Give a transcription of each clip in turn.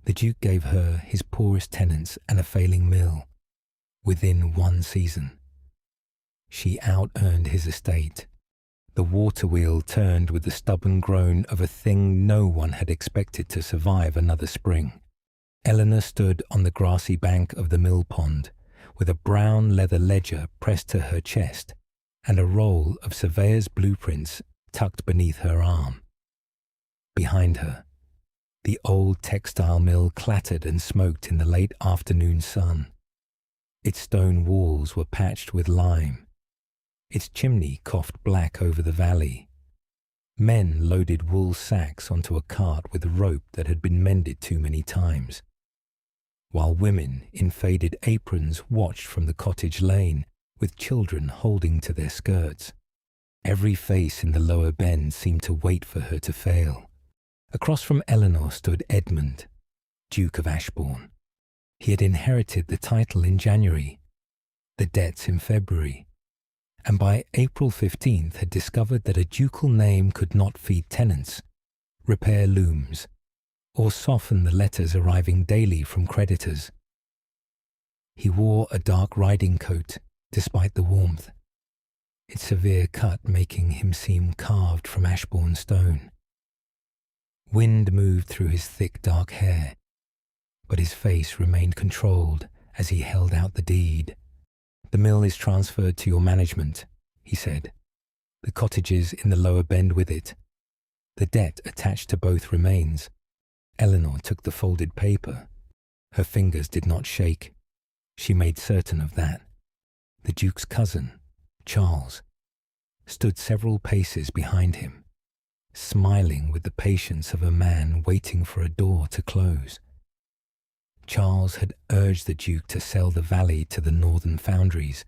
The Duke gave her his poorest tenants and a failing mill within 1 season. She out-earned his estate. The waterwheel turned with the stubborn groan of a thing no one had expected to survive another spring. Eleanor stood on the grassy bank of the mill pond, with a brown leather ledger pressed to her chest and a roll of surveyor's blueprints tucked beneath her arm. Behind her, the old textile mill clattered and smoked in the late afternoon sun. Its stone walls were patched with lime. Its chimney coughed black over the valley. Men loaded wool sacks onto a cart with rope that had been mended too many times, while women in faded aprons watched from the cottage lane with children holding to their skirts. Every face in the lower bend seemed to wait for her to fail. Across from Eleanor stood Edmund, Duke of Ashbourne. He had inherited the title in January, the debts in February, and by April 15th had discovered that a ducal name could not feed tenants, repair looms, or soften the letters arriving daily from creditors. He wore a dark riding coat despite the warmth, its severe cut making him seem carved from Ashbourne stone. Wind moved through his thick dark hair, but his face remained controlled as he held out the deed. "The mill is transferred to your management," he said. "The cottages in the lower bend with it. The debt attached to both remains." Eleanor took the folded paper. Her fingers did not shake. She made certain of that. The Duke's cousin, Charles, stood several paces behind him, smiling with the patience of a man waiting for a door to close. Charles had urged the Duke to sell the valley to the northern foundries.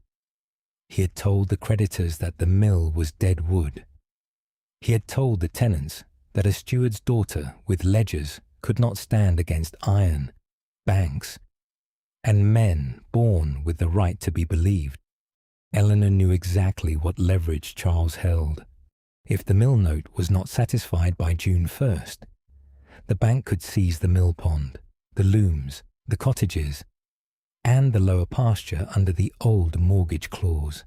He had told the creditors that the mill was dead wood. He had told the tenants that a steward's daughter with ledgers could not stand against iron, banks, and men born with the right to be believed. Eleanor knew exactly what leverage Charles held. If the mill note was not satisfied by June 1st, the bank could seize the mill pond, the looms, the cottages, and the lower pasture under the old mortgage clause.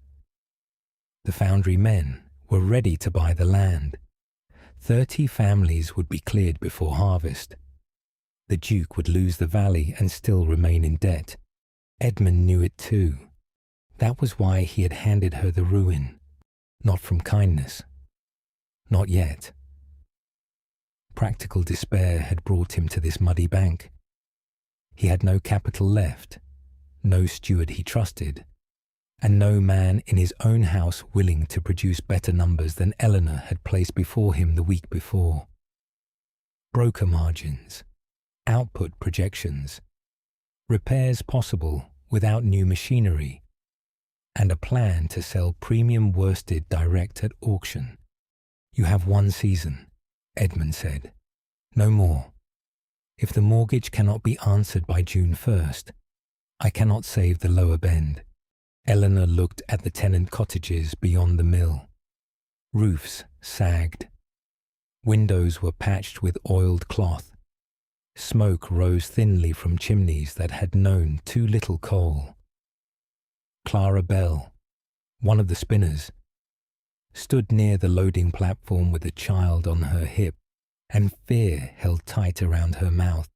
The foundry men were ready to buy the land. 30 families would be cleared before harvest. The Duke would lose the valley and still remain in debt. Edmund knew it too. That was why he had handed her the ruin, not from kindness. Not yet. Practical despair had brought him to this muddy bank. He had no capital left, no steward he trusted, and no man in his own house willing to produce better numbers than Eleanor had placed before him the week before. Broker margins, output projections, repairs possible without new machinery, and a plan to sell premium worsted direct at auction. "You have 1 season," Edmund said. "No more. If the mortgage cannot be answered by June 1st, I cannot save the lower bend." Eleanor looked at the tenant cottages beyond the mill. Roofs sagged. Windows were patched with oiled cloth. Smoke rose thinly from chimneys that had known too little coal. Clara Bell, one of the spinners, stood near the loading platform with a child on her hip, and fear held tight around her mouth.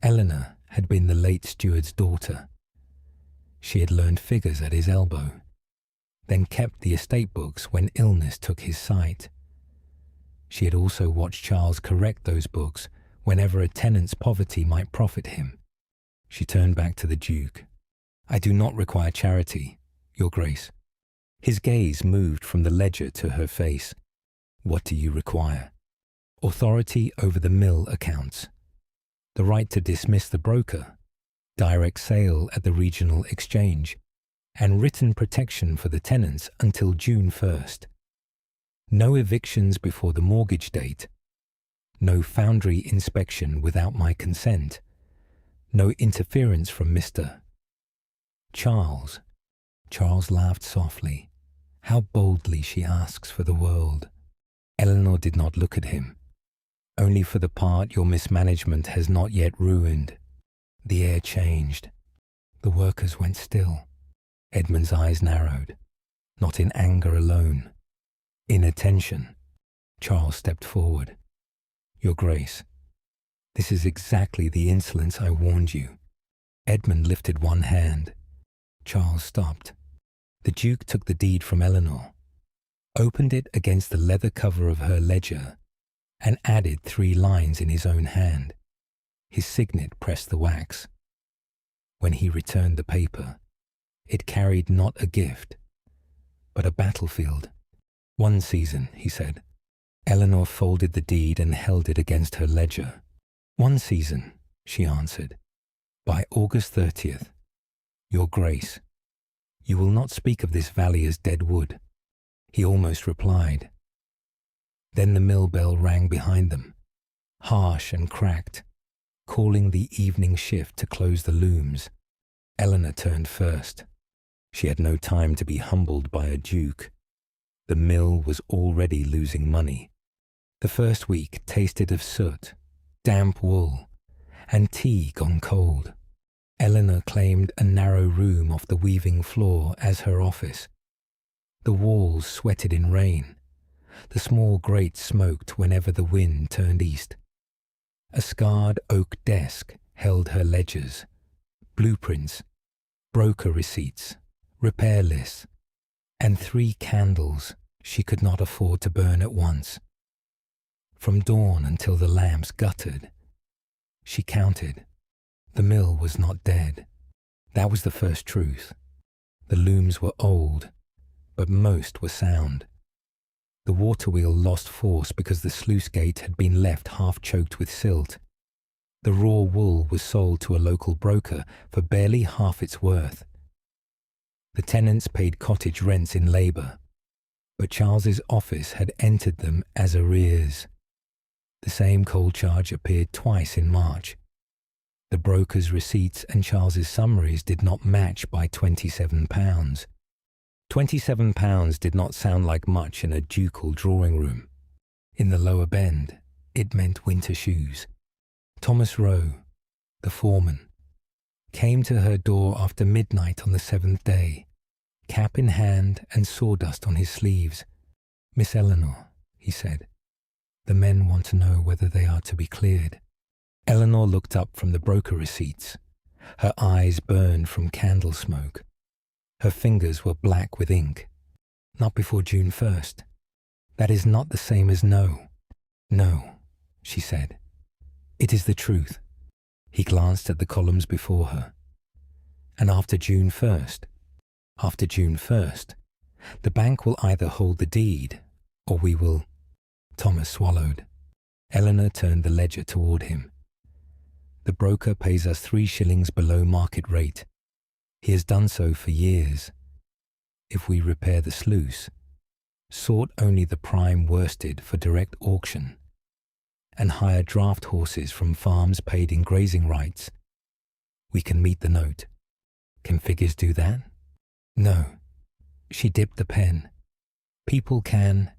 Eleanor had been the late steward's daughter. She had learned figures at his elbow, then kept the estate books when illness took his sight. She had also watched Charles correct those books whenever a tenant's poverty might profit him. She turned back to the Duke. "I do not require charity, Your Grace." His gaze moved from the ledger to her face. "What do you require?" "Authority over the mill accounts, the right to dismiss the broker, direct sale at the regional exchange, and written protection for the tenants until June 1st. No evictions before the mortgage date, no foundry inspection without my consent, no interference from Mr. Charles." Charles laughed softly. How boldly she asks for the world. Eleanor did not look at him. Only for the part your mismanagement has not yet ruined. The air changed. The workers went still. Edmund's eyes narrowed, not in anger alone, in attention. Charles stepped forward. Your Grace, this is exactly the insolence I warned you. Edmund lifted one hand. Charles stopped. The Duke took the deed from Eleanor, opened it against the leather cover of her ledger, and added 3 lines in his own hand. His signet pressed the wax. When he returned the paper, it carried not a gift, but a battlefield. 1 season, he said. Eleanor folded the deed and held it against her ledger. 1 season, she answered. By August 30th, Your Grace, you will not speak of this valley as dead wood. He almost replied. Then the mill bell rang behind them, harsh and cracked, calling the evening shift to close the looms. Eleanor turned first. She had no time to be humbled by a duke. The mill was already losing money. The first week tasted of soot, damp wool, and tea gone cold. Eleanor claimed a narrow room off the weaving floor as her office. The walls sweated in rain. The small grate smoked whenever the wind turned east. A scarred oak desk held her ledgers, blueprints, broker receipts, repair lists, and 3 candles she could not afford to burn at once. From dawn until the lamps guttered, she counted. The mill was not dead. That was the first truth. The looms were old, but most were sound. The waterwheel lost force because the sluice gate had been left half-choked with silt. The raw wool was sold to a local broker for barely half its worth. The tenants paid cottage rents in labour, but Charles's office had entered them as arrears. The same coal charge appeared twice in March. The broker's receipts and Charles's summaries did not match by £27. £27 did not sound like much in a ducal drawing room. In the lower bend, it meant winter shoes. Thomas Rowe, the foreman, came to her door after midnight on the 7th day, cap in hand and sawdust on his sleeves. Miss Eleanor, he said, the men want to know whether they are to be cleared. Eleanor looked up from the broker receipts. Her eyes burned from candle smoke. Her fingers were black with ink. Not before June 1st. That is not the same as no. No, she said. It is the truth. He glanced at the columns before her. And after June 1st, the bank will either hold the deed, or we will... Thomas swallowed. Eleanor turned the ledger toward him. The broker pays us 3 shillings below market rate. He has done so for years. If we repair the sluice, sort only the prime worsted for direct auction, and hire draft horses from farms paid in grazing rights, we can meet the note. Can figures do that? No. She dipped the pen. People can,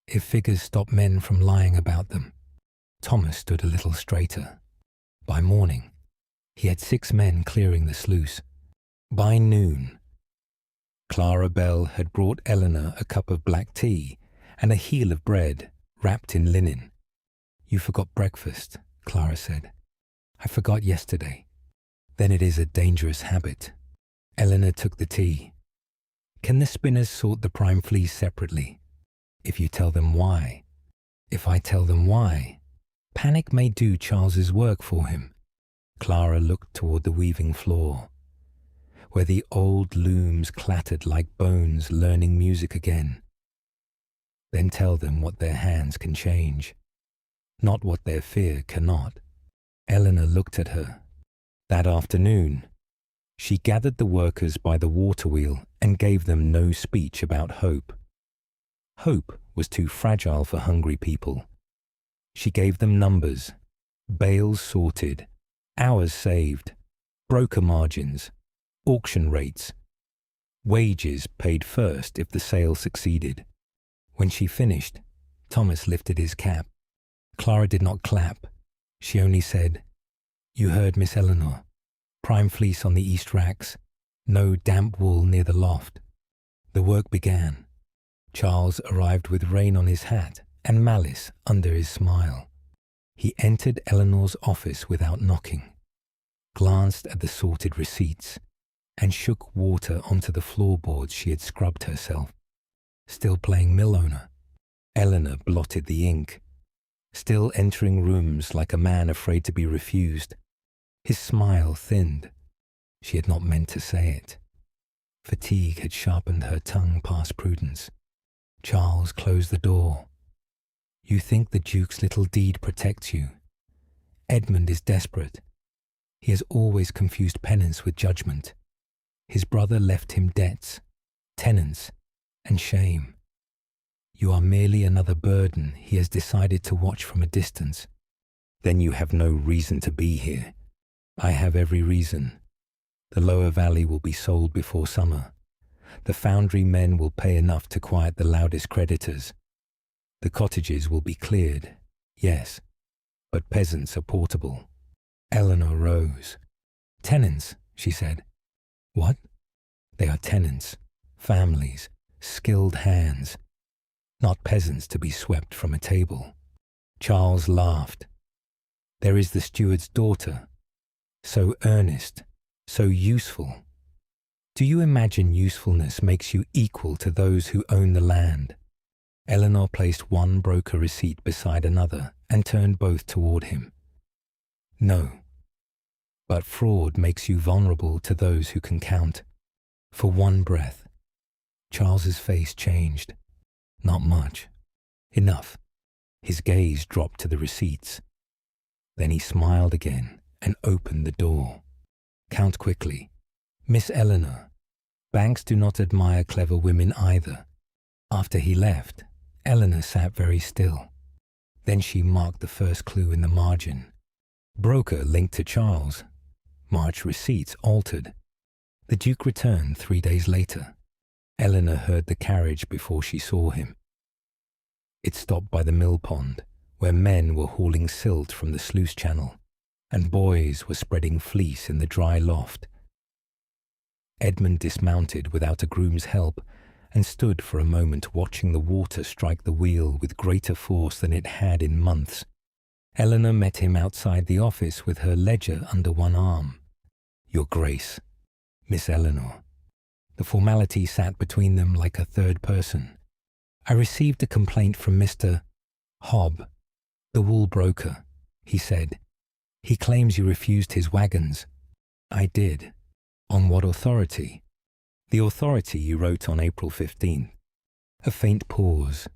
if figures stop men from lying about them. Thomas stood a little straighter. By morning, he had 6 men clearing the sluice. By noon, Clara Bell had brought Eleanor a cup of black tea and a heel of bread wrapped in linen. You forgot breakfast, Clara said. I forgot yesterday. Then it is a dangerous habit. Eleanor took the tea. Can the spinners sort the prime fleece separately? If you tell them why. If I tell them why, panic may do Charles's work for him. Clara looked toward the weaving floor, where the old looms clattered like bones learning music again. Then tell them what their hands can change, not what their fear cannot. Eleanor looked at her. That afternoon, she gathered the workers by the waterwheel and gave them no speech about hope. Hope was too fragile for hungry people. She gave them numbers, bales sorted, hours saved, broker margins, auction rates, wages paid first if the sale succeeded. When she finished, Thomas lifted his cap. Clara did not clap. She only said, "You heard Miss Eleanor. Prime fleece on the east racks. No damp wool near the loft." The work began. Charles arrived with rain on his hat and malice under his smile. He entered Eleanor's office without knocking, glanced at the sorted receipts, and shook water onto the floorboards she had scrubbed herself. Still playing mill owner. Eleanor blotted the ink, still entering rooms like a man afraid to be refused. His smile thinned. She had not meant to say it. Fatigue had sharpened her tongue past prudence. Charles closed the door. "You think the Duke's little deed protects you. Edmund is desperate. He has always confused penance with judgment. His brother left him debts, tenants, and shame. You are merely another burden he has decided to watch from a distance. Then you have no reason to be here. I have every reason. The lower valley will be sold before summer. The foundry men will pay enough to quiet the loudest creditors. The cottages will be cleared, yes, but peasants are portable." Eleanor rose. "Tenants," she said. "What?" "They are tenants, families, skilled hands, not peasants to be swept from a table." Charles laughed. "There is the steward's daughter, so earnest, so useful. Do you imagine usefulness makes you equal to those who own the land?" Eleanor placed one broker receipt beside another and turned both toward him. "No, but fraud makes you vulnerable to those who can count. For one breath." Charles's face changed. "Not much. Enough." His gaze dropped to the receipts. Then he smiled again and opened the door. "Count quickly. Miss Eleanor, banks do not admire clever women either." After he left, Eleanor sat very still. Then she marked the first clue in the margin. Broker linked to Charles. March receipts altered. The Duke returned 3 days later. Eleanor heard the carriage before she saw him. It stopped by the mill pond, where men were hauling silt from the sluice channel, and boys were spreading fleece in the dry loft. Edmund dismounted without a groom's help and stood for a moment watching the water strike the wheel with greater force than it had in months. Eleanor met him outside the office with her ledger under one arm. "Your Grace, Miss Eleanor." The formality sat between them like a third person. "I received a complaint from Mr. Hobb, the wool broker," he said. "He claims you refused his wagons." "I did." "On what authority?" "The authority you wrote on April 15th. A faint pause.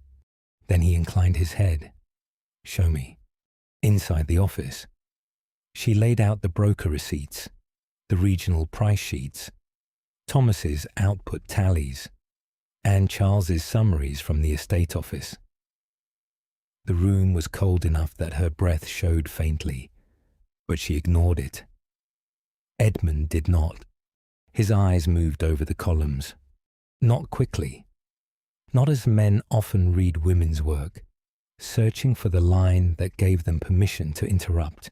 Then he inclined his head. "Show me." Inside the office, she laid out the broker receipts, the regional price sheets, Thomas's output tallies, and Charles's summaries from the estate office. The room was cold enough that her breath showed faintly, but she ignored it. Edmund did not. His eyes moved over the columns, not quickly, not as men often read women's work, searching for the line that gave them permission to interrupt.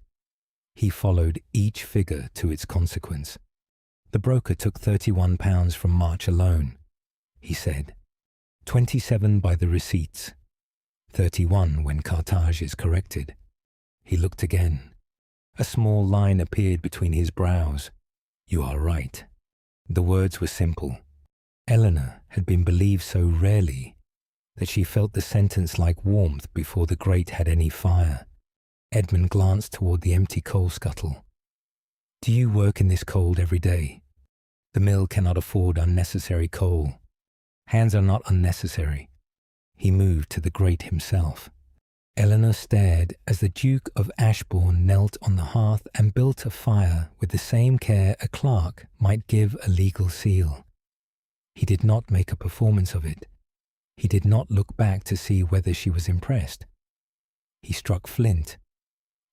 He followed each figure to its consequence. "The broker took £31 from March alone," he said. 27 by the receipts, 31 when cartage is corrected. He looked again. A small line appeared between his brows. "You are right." The words were simple. Eleanor had been believed so rarely that she felt the sentence like warmth before the grate had any fire. Edmund glanced toward the empty coal scuttle. "Do you work in this cold every day?" "The mill cannot afford unnecessary coal." "Hands are not unnecessary." He moved to the grate himself. Eleanor stared as the Duke of Ashbourne knelt on the hearth and built a fire with the same care a clerk might give a legal seal. He did not make a performance of it. He did not look back to see whether she was impressed. He struck flint,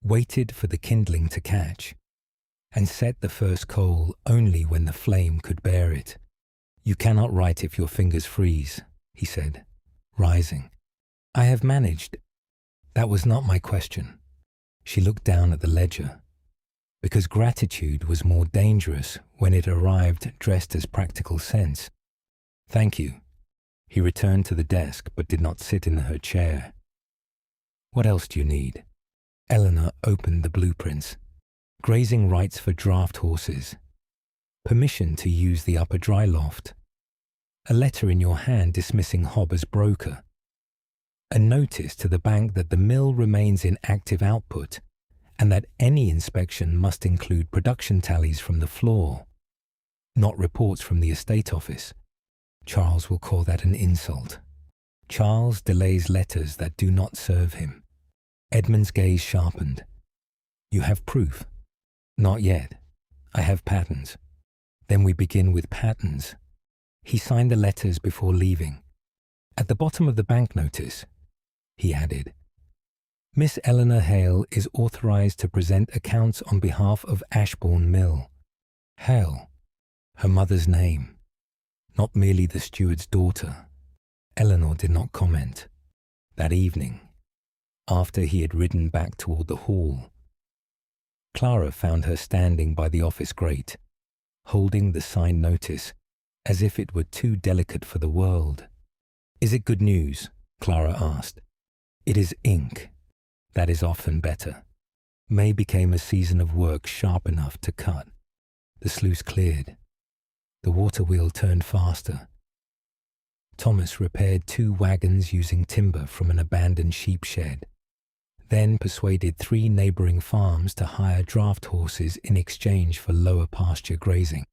waited for the kindling to catch, and set the first coal only when the flame could bear it. "You cannot write if your fingers freeze," he said, rising. "I have managed." That was not my question. She looked down at the ledger. Because gratitude was more dangerous when it arrived dressed as practical sense. Thank you. He returned to the desk but did not sit in her chair. What else do you need? Eleanor opened the blueprints. Grazing rights for draft horses. Permission to use the upper dry loft. A letter in your hand dismissing Hobb as broker. A notice to the bank that the mill remains in active output and that any inspection must include production tallies from the floor, not reports from the estate office. Charles will call that an insult. Charles delays letters that do not serve him. Edmund's gaze sharpened. You have proof? Not yet. I have patterns. Then we begin with patterns. He signed the letters before leaving. At the bottom of the bank notice, he added, Miss Eleanor Hale is authorized to present accounts on behalf of Ashbourne Mill. Hale, her mother's name, not merely the steward's daughter. Eleanor did not comment. That evening, after he had ridden back toward the hall, Clara found her standing by the office grate, holding the signed notice as if it were too delicate for the world. Is it good news? Clara asked. It is ink. That is often better. May became a season of work sharp enough to cut. The sluice cleared. The water wheel turned faster. Thomas repaired 2 wagons using timber from an abandoned sheep shed, then persuaded 3 neighboring farms to hire draft horses in exchange for lower pasture grazing.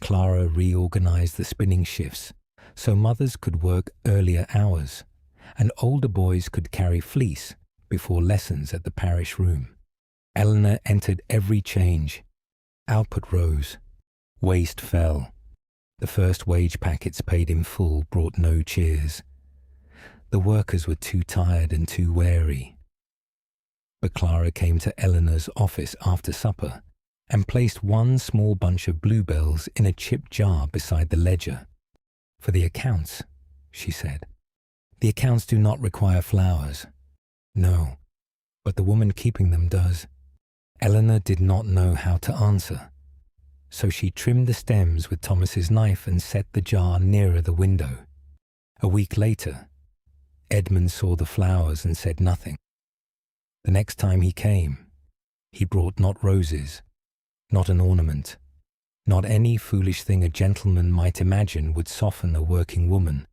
Clara reorganized the spinning shifts so mothers could work earlier hours and older boys could carry fleece before lessons at the parish room. Eleanor entered every change. Output rose. Waste fell. The first wage packets paid in full brought no cheers. The workers were too tired and too wary. But Clara came to Eleanor's office after supper and placed 1 small bunch of bluebells in a chip jar beside the ledger. For the accounts, she said. The accounts do not require flowers. No, but the woman keeping them does. Eleanor did not know how to answer, so she trimmed the stems with Thomas's knife and set the jar nearer the window. A week later, Edmund saw the flowers and said nothing. The next time he came, he brought not roses, not an ornament, not any foolish thing a gentleman might imagine would soften a working woman.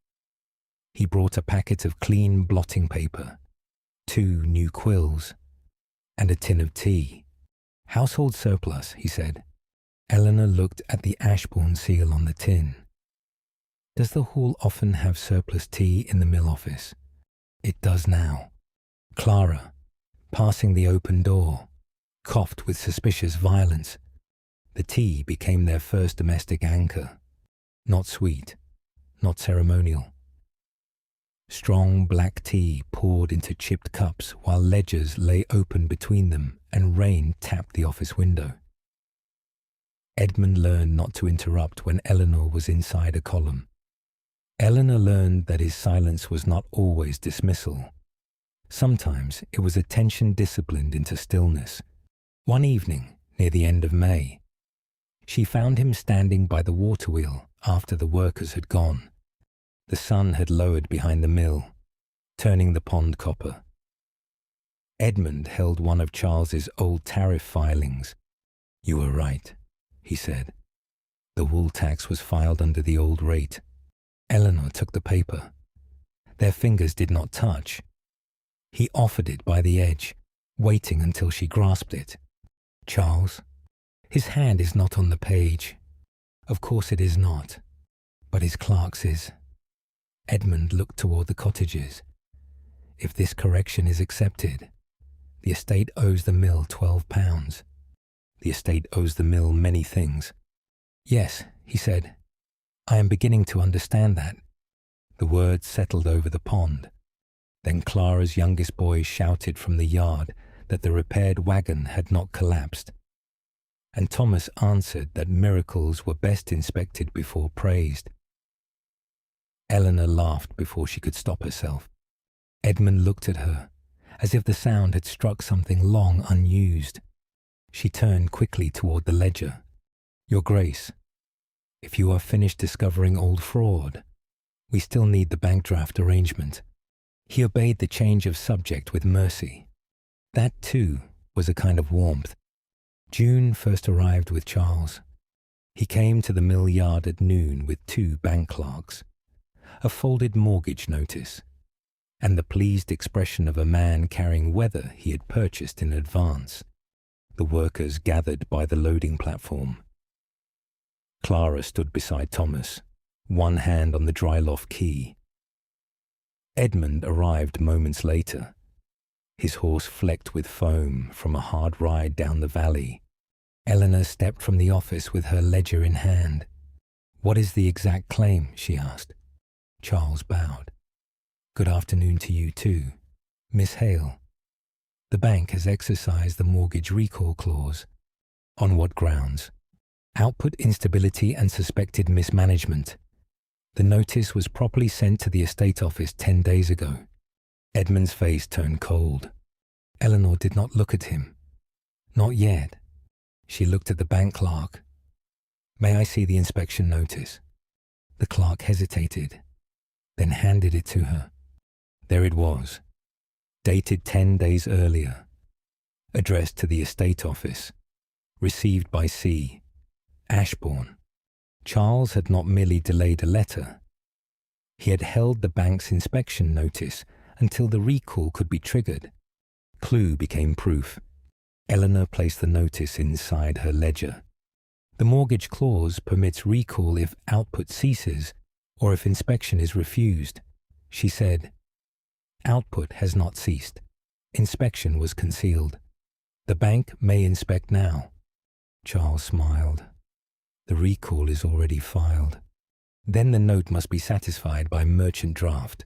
He brought a packet of clean blotting paper, 2 new quills, and a tin of tea. Household surplus, he said. Eleanor looked at the Ashbourne seal on the tin. Does the hall often have surplus tea in the mill office? It does now. Clara, passing the open door, coughed with suspicious violence. The tea became their first domestic anchor. Not sweet, not ceremonial. Strong black tea poured into chipped cups while ledgers lay open between them and rain tapped the office window. Edmund learned not to interrupt when Eleanor was inside a column. Eleanor learned that his silence was not always dismissal. Sometimes it was attention disciplined into stillness. One evening, near the end of May, she found him standing by the water wheel after the workers had gone. The sun had lowered behind the mill, turning the pond copper. Edmund held one of Charles's old tariff filings. You were right, he said. The wool tax was filed under the old rate. Eleanor took the paper. Their fingers did not touch. He offered it by the edge, waiting until she grasped it. Charles, his hand is not on the page. Of course it is not, but his clerk's is. Edmund looked toward the cottages. If this correction is accepted, the estate owes the mill £12. The estate owes the mill many things. Yes, he said. I am beginning to understand that. The words settled over the pond. Then Clara's youngest boy shouted from the yard that the repaired wagon had not collapsed. And Thomas answered that miracles were best inspected before praised. Eleanor laughed before she could stop herself. Edmund looked at her, as if the sound had struck something long unused. She turned quickly toward the ledger. "Your Grace, if you are finished discovering old fraud, we still need the bank draft arrangement." He obeyed the change of subject with mercy. That, too, was a kind of warmth. June first arrived with Charles. He came to the mill yard at noon with 2 bank clerks, a folded mortgage notice, and the pleased expression of a man carrying weather he had purchased in advance. The workers gathered by the loading platform. Clara stood beside Thomas, one hand on the dry loft key. Edmund arrived moments later, his horse flecked with foam from a hard ride down the valley. Eleanor stepped from the office with her ledger in hand. "What is the exact claim?" she asked. Charles bowed. "Good afternoon to you too, Miss Hale. The bank has exercised the mortgage recall clause." "On what grounds?" "Output instability and suspected mismanagement. The notice was properly sent to the estate office 10 days ago." Edmund's face turned cold. Eleanor did not look at him. Not yet. She looked at the bank clerk. "May I see the inspection notice?" The clerk hesitated, then handed it to her. There it was, dated 10 days earlier, addressed to the estate office, received by C. Ashbourne. Charles had not merely delayed a letter. He had held the bank's inspection notice until the recall could be triggered. Clue became proof. Eleanor placed the notice inside her ledger. The mortgage clause permits recall if output ceases or if inspection is refused. She said, "Output has not ceased. Inspection was concealed. The bank may inspect now." Charles smiled. "The recall is already filed. Then the note must be satisfied by merchant draft."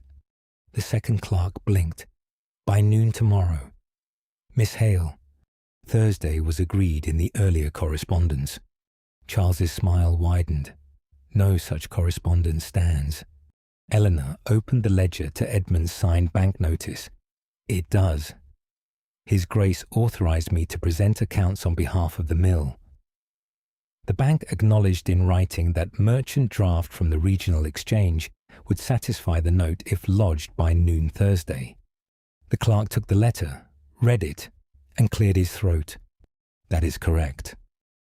The second clerk blinked. "By noon tomorrow. Miss Hale, Thursday was agreed in the earlier correspondence." Charles's smile widened. "No such correspondence stands." Eleanor opened the ledger to Edmund's signed bank notice. "It does. His Grace authorized me to present accounts on behalf of the mill." The bank acknowledged in writing that merchant draft from the regional exchange would satisfy the note if lodged by noon Thursday. The clerk took the letter, read it, and cleared his throat. "That is correct."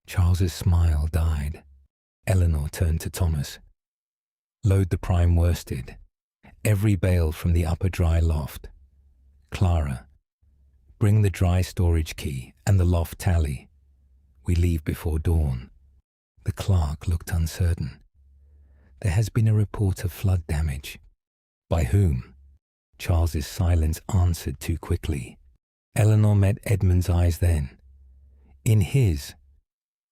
Charles's smile died. Eleanor turned to Thomas. "Load the prime worsted. Every bale from the upper dry loft. Clara, bring the dry storage key and the loft tally. We leave before dawn." The clerk looked uncertain. "There has been a report of flood damage." "By whom?" Charles's silence answered too quickly. Eleanor met Edmund's eyes then. In his,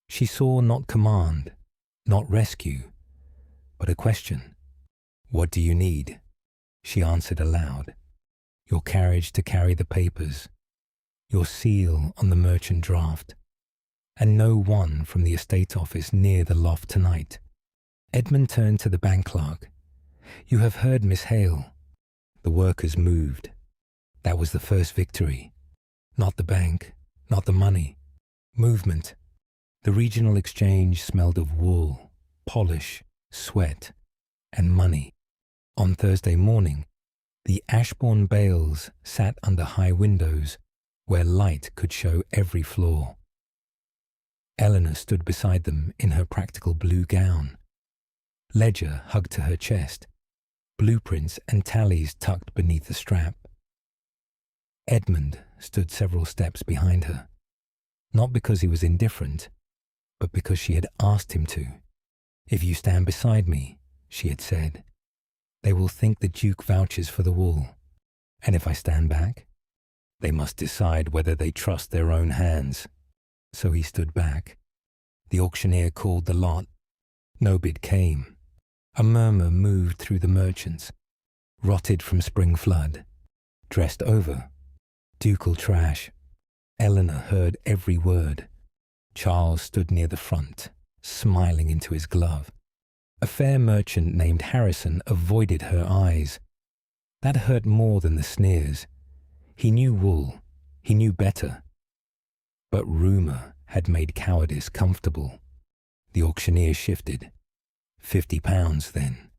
she saw not command, not rescue, but a question. "What do you need?" She answered aloud. "Your carriage to carry the papers, your seal on the merchant draft, and no one from the estate office near the loft tonight." Edmund turned to the bank clerk. "You have heard Miss Hale." The workers moved. That was the first victory. Not the bank, not the money. Movement. The regional exchange smelled of wool, polish, sweat, and money. On Thursday morning, the Ashbourne bales sat under high windows where light could show every floor. Eleanor stood beside them in her practical blue gown. Ledger hugged to her chest, blueprints and tallies tucked beneath the strap. Edmund stood several steps behind her, not because he was indifferent, but because she had asked him to. "If you stand beside me," she had said, "they will think the Duke vouches for the wool. And if I stand back, they must decide whether they trust their own hands." So he stood back. The auctioneer called the lot. No bid came. A murmur moved through the merchants. Rotted from spring flood. Dressed over. Ducal trash. Eleanor heard every word. Charles stood near the front, smiling into his glove. A fair merchant named Harrison avoided her eyes. That hurt more than the sneers. He knew wool. He knew better. But rumour had made cowardice comfortable. The auctioneer shifted. £50 then.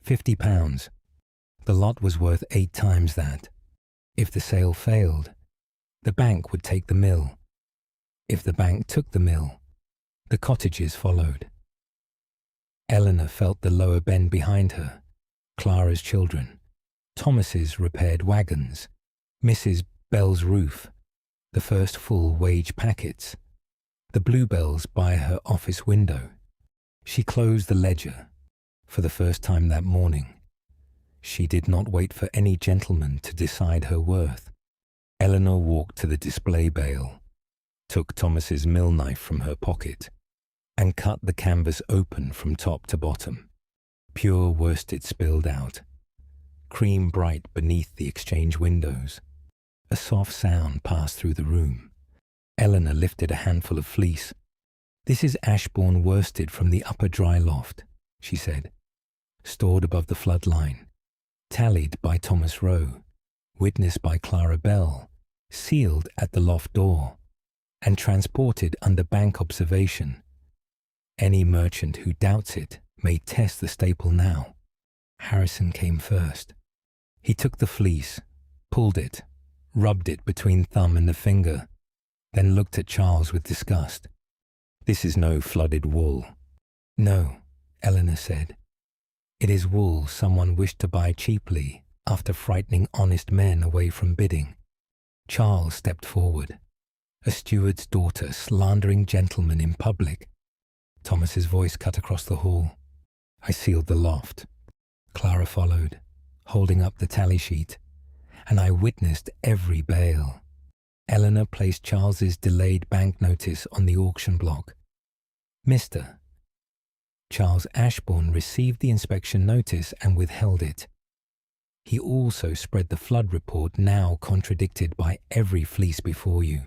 £50. The lot was worth 8 times that. If the sale failed, the bank would take the mill. If the bank took the mill, the cottages followed. Eleanor felt the lower bend behind her. Clara's children. Thomas's repaired wagons. Mrs. Bell's roof. The first full wage packets. The bluebells by her office window. She closed the ledger. For the first time that morning. She did not wait for any gentleman to decide her worth. Eleanor walked to the display bale, took Thomas's mill knife from her pocket, and cut the canvas open from top to bottom. Pure worsted spilled out, cream bright beneath the exchange windows. A soft sound passed through the room. Eleanor lifted a handful of fleece. "This is Ashbourne worsted from the upper dry loft," she said, "stored above the flood line. Tallied by Thomas Rowe, witnessed by Clara Bell, sealed at the loft door, and transported under bank observation. Any merchant who doubts it may test the staple now." Harrison came first. He took the fleece, pulled it, rubbed it between thumb and the finger, then looked at Charles with disgust. "This is no flooded wool." "No," Eleanor said. "It is wool someone wished to buy cheaply after frightening honest men away from bidding." Charles stepped forward. A steward's daughter slandering gentlemen in public. Thomas's voice cut across the hall. "I sealed the loft." Clara followed, holding up the tally sheet. "And I witnessed every bale." Eleanor placed Charles's delayed bank notice on the auction block. "Mr. Charles Ashbourne received the inspection notice and withheld it. He also spread the flood report now contradicted by every fleece before you."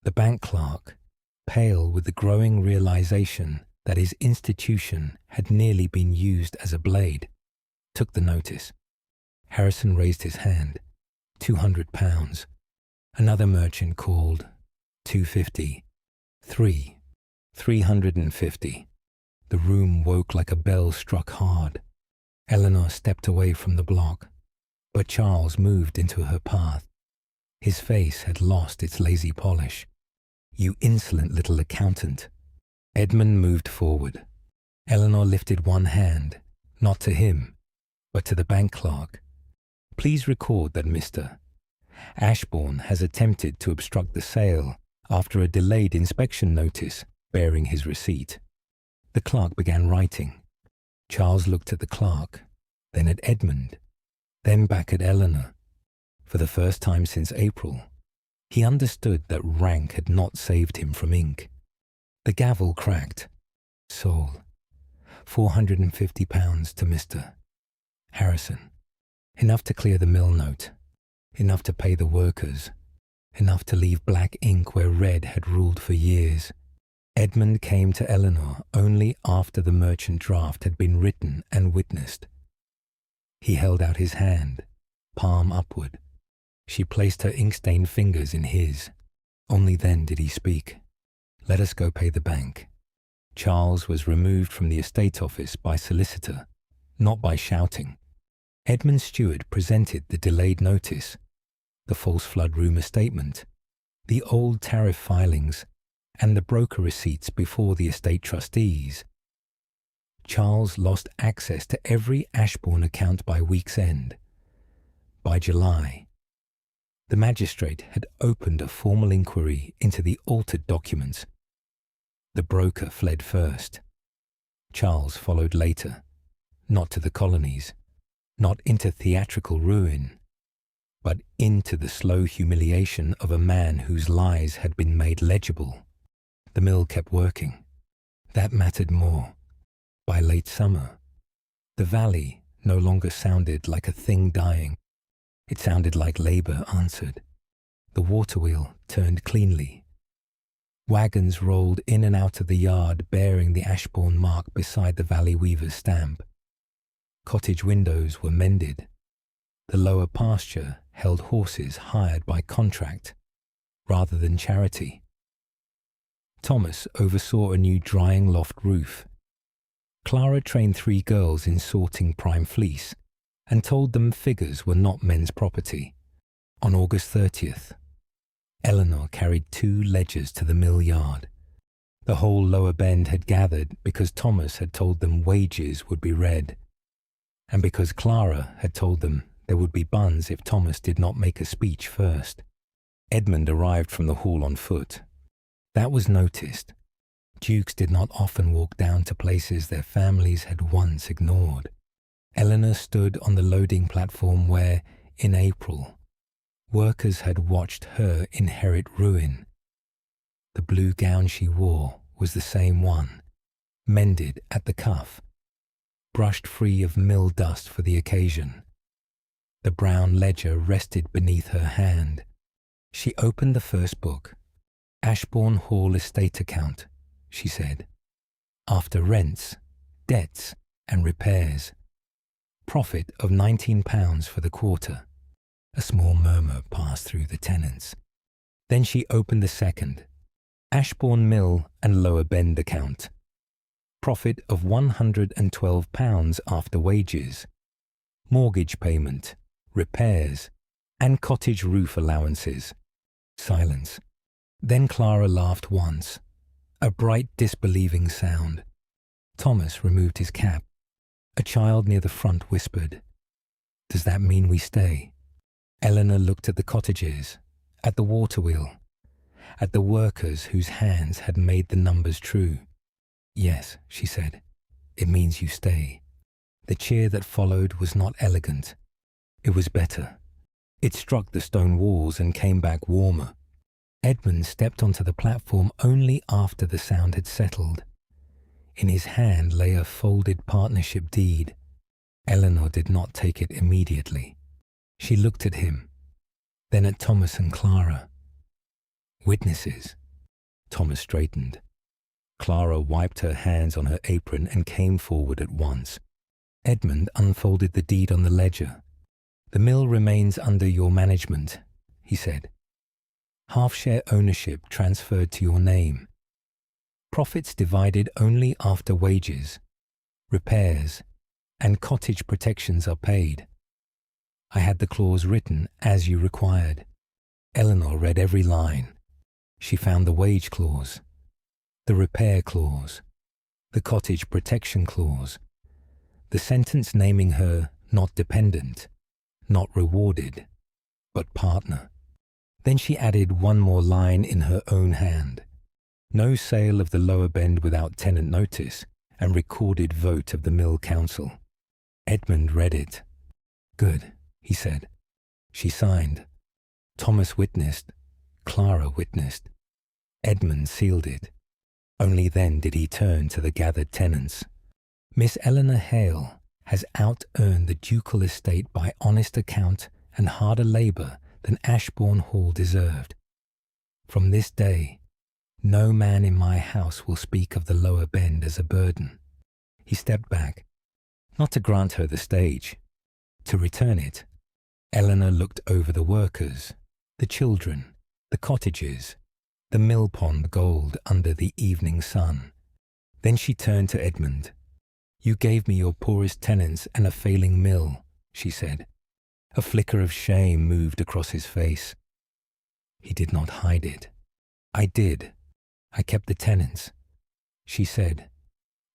The bank clerk, pale with the growing realization that his institution had nearly been used as a blade, took the notice. Harrison raised his hand. £200. Another merchant called. £250. 350. The room woke like a bell struck hard. Eleanor stepped away from the block, but Charles moved into her path. His face had lost its lazy polish. "You insolent little accountant." Edmund moved forward. Eleanor lifted one hand, not to him, but to the bank clerk. "Please record that Mr. Ashbourne has attempted to obstruct the sale after a delayed inspection notice bearing his receipt." The clerk began writing. Charles looked at the clerk, then at Edmund, then back at Eleanor. For the first time since April, he understood that rank had not saved him from ink. The gavel cracked. Sold. £450 to Mr. Harrison. Enough to clear the mill note. Enough to pay the workers. Enough to leave black ink where red had ruled for years. Edmund came to Eleanor only after the merchant draft had been written and witnessed. He held out his hand, palm upward. She placed her ink-stained fingers in his. Only then did he speak. "Let us go pay the bank." Charles was removed from the estate office by solicitor, not by shouting. Edmund's steward presented the delayed notice, the false flood rumour statement, the old tariff filings, and the broker receipts before the estate trustees. Charles lost access to every Ashbourne account by week's end. By July, the magistrate had opened a formal inquiry into the altered documents. The broker fled first. Charles followed later, not to the colonies, not into theatrical ruin, but into the slow humiliation of a man whose lies had been made legible. The mill kept working. That mattered more. By late summer, the valley no longer sounded like a thing dying. It sounded like labour answered. The waterwheel turned cleanly. Wagons rolled in and out of the yard bearing the Ashbourne mark beside the valley weaver's stamp. Cottage windows were mended. The lower pasture held horses hired by contract rather than charity. Thomas oversaw a new drying loft roof. Clara trained 3 girls in sorting prime fleece and told them figures were not men's property. On August 30th, Eleanor carried 2 ledgers to the mill yard. The whole lower bend had gathered because Thomas had told them wages would be read, and because Clara had told them there would be buns if Thomas did not make a speech first. Edmund arrived from the hall on foot. That was noticed. Dukes did not often walk down to places their families had once ignored. Eleanor stood on the loading platform where, in April, workers had watched her inherit ruin. The blue gown she wore was the same one, mended at the cuff, brushed free of mill dust for the occasion. The brown ledger rested beneath her hand. She opened the first book. Ashbourne Hall estate account, she said. After rents, debts, and repairs. Profit of £19 for the quarter. A small murmur passed through the tenants. Then she opened the second. Ashbourne Mill and Lower Bend account. Profit of £112 after wages. Mortgage payment, repairs, and cottage roof allowances. Silence. Then Clara laughed once, a bright disbelieving sound. Thomas removed his cap. A child near the front whispered, "Does that mean we stay?" Eleanor looked at the cottages, at the waterwheel, at the workers whose hands had made the numbers true. "Yes," she said, "it means you stay." The cheer that followed was not elegant. It was better. It struck the stone walls and came back warmer. Edmund stepped onto the platform only after the sound had settled. In his hand lay a folded partnership deed. Eleanor did not take it immediately. She looked at him, then at Thomas and Clara. "Witnesses." Thomas straightened. Clara wiped her hands on her apron and came forward at once. Edmund unfolded the deed on the ledger. "The mill remains under your management," he said. "Half-share ownership transferred to your name. Profits divided only after wages, repairs, and cottage protections are paid." I had the clause written as you required. Eleanor read every line. She found the wage clause, the repair clause, the cottage protection clause, the sentence naming her not dependent, not rewarded, but partner. Then she added one more line in her own hand. No sale of the lower bend without tenant notice and recorded vote of the mill council. Edmund read it. "Good," he said. She signed. Thomas witnessed. Clara witnessed. Edmund sealed it. Only then did he turn to the gathered tenants. "Miss Eleanor Hale has out-earned the ducal estate by honest account and harder labour than Ashbourne Hall deserved. From this day, no man in my house will speak of the lower bend as a burden." He stepped back, not to grant her the stage, to return it. Eleanor looked over the workers, the children, the cottages, the mill pond gold under the evening sun. Then she turned to Edmund. "You gave me your poorest tenants and a failing mill," she said. A flicker of shame moved across his face. He did not hide it. "I did. I kept the tenants," she said,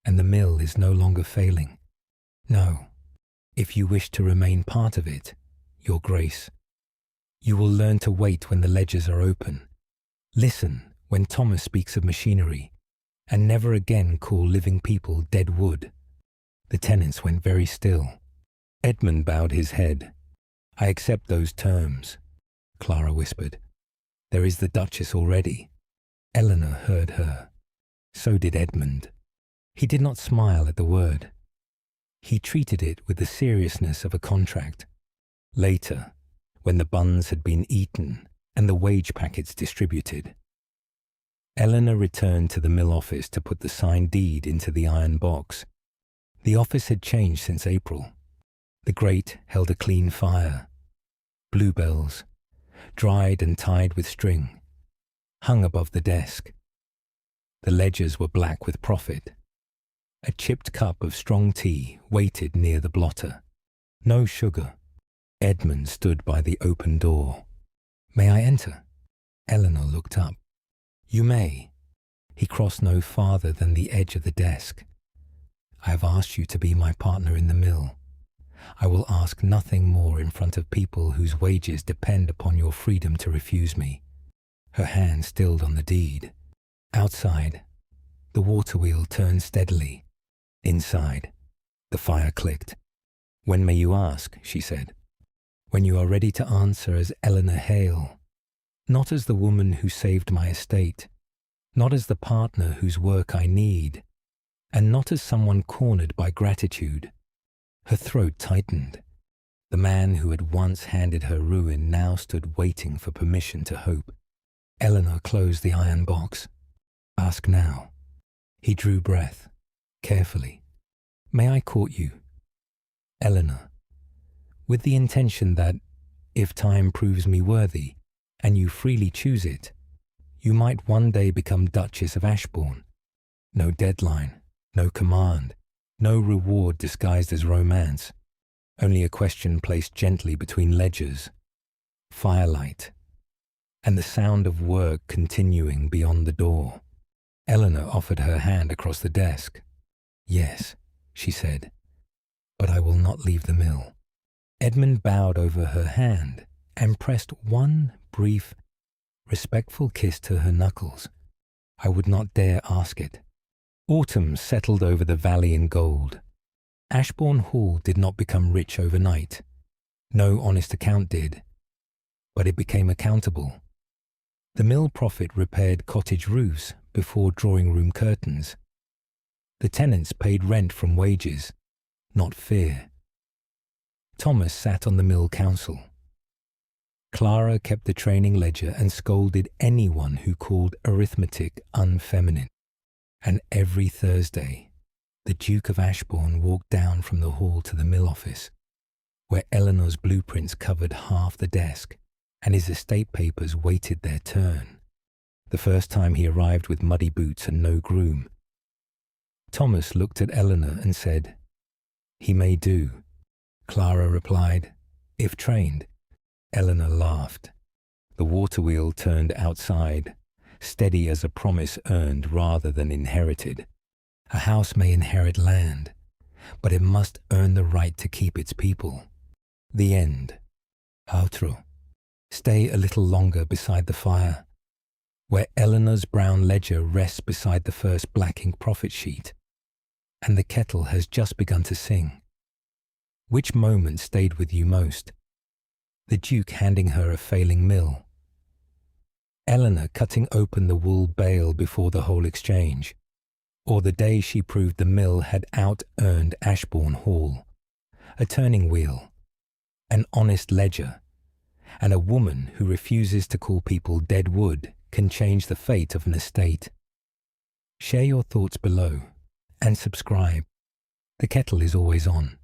"and the mill is no longer failing. No, if you wish to remain part of it, Your Grace, you will learn to wait when the ledgers are open. Listen when Thomas speaks of machinery, and never again call living people dead wood." The tenants went very still. Edmund bowed his head. "I accept those terms," Clara whispered. "There is the Duchess already." Eleanor heard her. So did Edmund. He did not smile at the word. He treated it with the seriousness of a contract. Later, when the buns had been eaten and the wage packets distributed, Eleanor returned to the mill office to put the signed deed into the iron box. The office had changed since April. The grate held a clean fire. Bluebells, dried and tied with string, hung above the desk. The ledgers were black with profit. A chipped cup of strong tea waited near the blotter. No sugar. Edmund stood by the open door. "May I enter?" Eleanor looked up. "You may." He crossed no farther than the edge of the desk. "I have asked you to be my partner in the mill. I will ask nothing more in front of people whose wages depend upon your freedom to refuse me." Her hand stilled on the deed. Outside, the waterwheel turned steadily. Inside, the fire clicked. "When may you ask?" she said. "When you are ready to answer as Eleanor Hale, not as the woman who saved my estate, not as the partner whose work I need, and not as someone cornered by gratitude." Her throat tightened. The man who had once handed her ruin now stood waiting for permission to hope. Eleanor closed the iron box. "Ask now." He drew breath, carefully. "May I court you?" "Eleanor, with the intention that, if time proves me worthy, and you freely choose it, you might one day become Duchess of Ashbourne. No deadline, no command, no reward disguised as romance, only a question placed gently between ledgers, firelight, and the sound of work continuing beyond the door." Eleanor offered her hand across the desk. "Yes," she said, "but I will not leave the mill." Edmund bowed over her hand and pressed one brief, respectful kiss to her knuckles. "I would not dare ask it." Autumn settled over the valley in gold. Ashbourne Hall did not become rich overnight. No honest account did, but it became accountable. The mill profit repaired cottage roofs before drawing-room curtains. The tenants paid rent from wages, not fear. Thomas sat on the mill council. Clara kept the training ledger and scolded anyone who called arithmetic unfeminine. And every Thursday, the Duke of Ashbourne walked down from the hall to the mill office, where Eleanor's blueprints covered half the desk, and his estate papers waited their turn. The first time he arrived with muddy boots and no groom. Thomas looked at Eleanor and said, "He may do." Clara replied, "If trained." Eleanor laughed. The waterwheel turned outside, steady as a promise earned rather than inherited. A house may inherit land, but it must earn the right to keep its people. The end. Outro. Stay a little longer beside the fire, where Eleanor's brown ledger rests beside the first black ink profit sheet, and the kettle has just begun to sing. Which moment stayed with you most? The Duke handing her a failing mill, Eleanor cutting open the wool bale before the whole exchange, or the day she proved the mill had out-earned Ashbourne Hall, a turning wheel, an honest ledger, and a woman who refuses to call people dead wood can change the fate of an estate. Share your thoughts below and subscribe. The kettle is always on.